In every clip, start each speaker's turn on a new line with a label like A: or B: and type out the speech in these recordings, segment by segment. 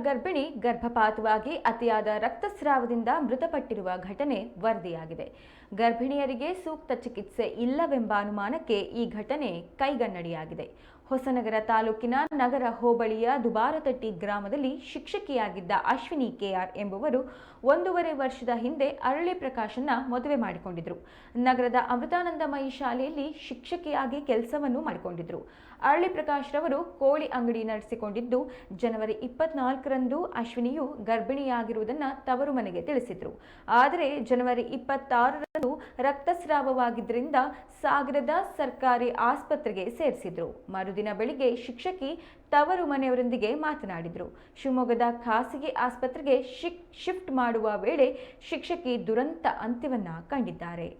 A: ಗರ್ಭಿಣಿ ಗರ್ಭಪಾತವಾಗಿ ಅತಿಯಾದ ರಕ್ತಸ್ರಾವದಿಂದ ಮೃತಪಟ್ಟಿರುವ ಘಟನೆ ವರದಿಯಾಗಿದೆ. ಗರ್ಭಿಣಿಯರಿಗೆ ಸೂಕ್ತ ಚಿಕಿತ್ಸೆ ಇಲ್ಲವೆಂಬ ಅನುಮಾನಕ್ಕೆ ಈ ಘಟನೆ ಕೈಗನ್ನಡಿಯಾಗಿದೆ. ಹೊಸನಗರ ತಾಲೂಕಿನ ನಗರ ಹೋಬಳಿಯ ದುಬಾರತಟ್ಟಿ ಗ್ರಾಮದಲ್ಲಿ ಶಿಕ್ಷಕಿಯಾಗಿದ್ದ ಅಶ್ವಿನಿ ಕೆಆರ್ ಎಂಬುವರು 1.5 ವರ್ಷದ ಹಿಂದೆ ಅರಳಿ ಪ್ರಕಾಶನ್ನ ಮದುವೆ ಮಾಡಿಕೊಂಡಿದ್ರು. ನಗರದ ಅಮೃತಾನಂದಮಯಿ ಶಾಲೆಯಲ್ಲಿ ಶಿಕ್ಷಕಿಯಾಗಿ ಕೆಲಸವನ್ನು ಮಾಡಿಕೊಂಡಿದ್ರು. ಅರಳಿ ಪ್ರಕಾಶ್ ರವರು ಕೋಳಿ ಅಂಗಡಿ ನಡೆಸಿಕೊಂಡಿದ್ದು, ಜನವರಿ 24ರಂದು ಅಶ್ವಿನಿಯು ಗರ್ಭಿಣಿಯಾಗಿರುವುದನ್ನು ತವರು ಮನೆಗೆ ತಿಳಿಸಿದ್ರು. ಆದರೆ ಜನವರಿ 26ರಂದು ರಕ್ತಸ್ರಾವವಾಗಿದ್ದರಿಂದ ಸಾಗರದ ಸರ್ಕಾರಿ ಆಸ್ಪತ್ರೆಗೆ ಸೇರಿಸಿದ್ರು. ಮರುದಿನ ಬೆಳಿಗ್ಗೆ ಶಿಕ್ಷಕಿ ತವರು ಮನೆಯವರೊಂದಿಗೆ ಮಾತನಾಡಿದ್ರು. ಶಿವಮೊಗ್ಗದ ಖಾಸಗಿ ಆಸ್ಪತ್ರೆಗೆ ಶಿಫ್ಟ್ ಮಾಡುವ ವೇಳೆ ಶಿಕ್ಷಕಿ ದುರಂತ ಅಂತ್ಯವನ್ನ ಕಂಡಿದ್ದಾರೆ.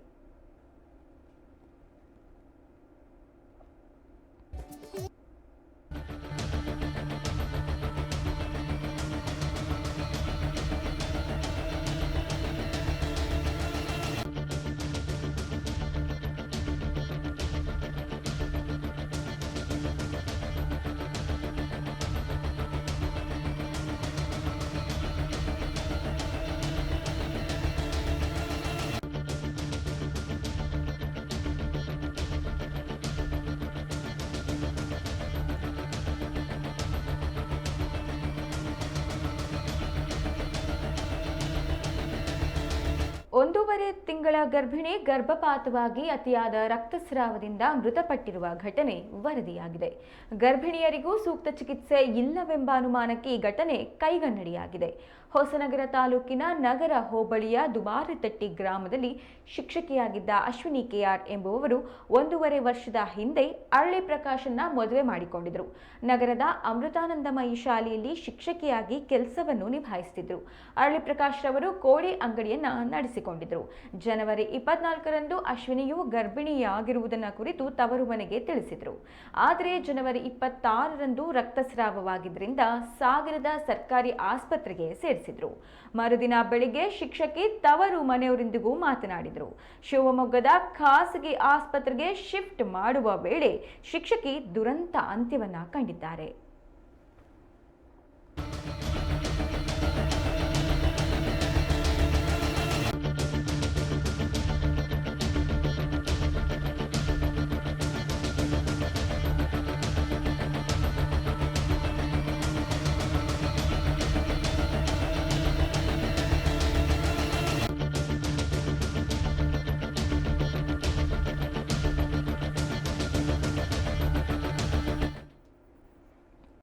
A: ಒಂದೂವರೆ ತಿಂಗಳ ಗರ್ಭಿಣಿ ಗರ್ಭಪಾತವಾಗಿ ಅತಿಯಾದ ರಕ್ತಸ್ರಾವದಿಂದ ಮೃತಪಟ್ಟಿರುವ ಘಟನೆ ವರದಿಯಾಗಿದೆ. ಗರ್ಭಿಣಿಯರಿಗೂ ಸೂಕ್ತ ಚಿಕಿತ್ಸೆ ಇಲ್ಲವೆಂಬ ಅನುಮಾನಕ್ಕೆ ಈ ಘಟನೆ ಕೈಗನ್ನಡಿಯಾಗಿದೆ. ಹೊಸನಗರ ತಾಲೂಕಿನ ನಗರ ಹೋಬಳಿಯ ದುಬಾರತಟ್ಟಿ ಗ್ರಾಮದಲ್ಲಿ ಶಿಕ್ಷಕಿಯಾಗಿದ್ದ ಅಶ್ವಿನಿ ಕೆಆರ್ ಎಂಬುವವರು 1.5 ವರ್ಷದ ಹಿಂದೆ ಅರಳಿ ಪ್ರಕಾಶನ್ನ ಮದುವೆ ಮಾಡಿಕೊಂಡಿದ್ರು. ನಗರದ ಅಮೃತಾನಂದಮಯಿ ಶಾಲೆಯಲ್ಲಿ ಶಿಕ್ಷಕಿಯಾಗಿ ಕೆಲಸವನ್ನು ನಿಭಾಯಿಸುತ್ತಿದ್ರು. ಅರಳಿ ಪ್ರಕಾಶ್ ರವರು ಕೋಳಿ ಅಂಗಡಿಯನ್ನ ನಡೆಸಿಕೊಂಡಿದ್ರು. ಜನವರಿ 24ರಂದು ಅಶ್ವಿನಿಯು ಗರ್ಭಿಣಿಯಾಗಿರುವುದನ್ನು ಕುರಿತು ತವರು ಮನೆಗೆ ತಿಳಿಸಿದ್ರು. ಆದರೆ ಜನವರಿ 26ರಂದು ರಕ್ತಸ್ರಾವವಾಗಿದ್ದರಿಂದ ಸಾಗರದ ಸರ್ಕಾರಿ ಆಸ್ಪತ್ರೆಗೆ ಸೇರಿಸಿದ್ರು. ಮರುದಿನ ಬೆಳಿಗ್ಗೆ ಶಿಕ್ಷಕಿ ತವರು ಮನೆಯವರೊಂದಿಗೂ ಮಾತನಾಡಿದ್ರು. ಶಿವಮೊಗ್ಗದ ಖಾಸಗಿ ಆಸ್ಪತ್ರೆಗೆ ಶಿಫ್ಟ್ ಮಾಡುವ ವೇಳೆ ಶಿಕ್ಷಕಿ ದುರಂತ ಅಂತ್ಯವನ್ನ ಕಂಡಿದ್ದಾರೆ.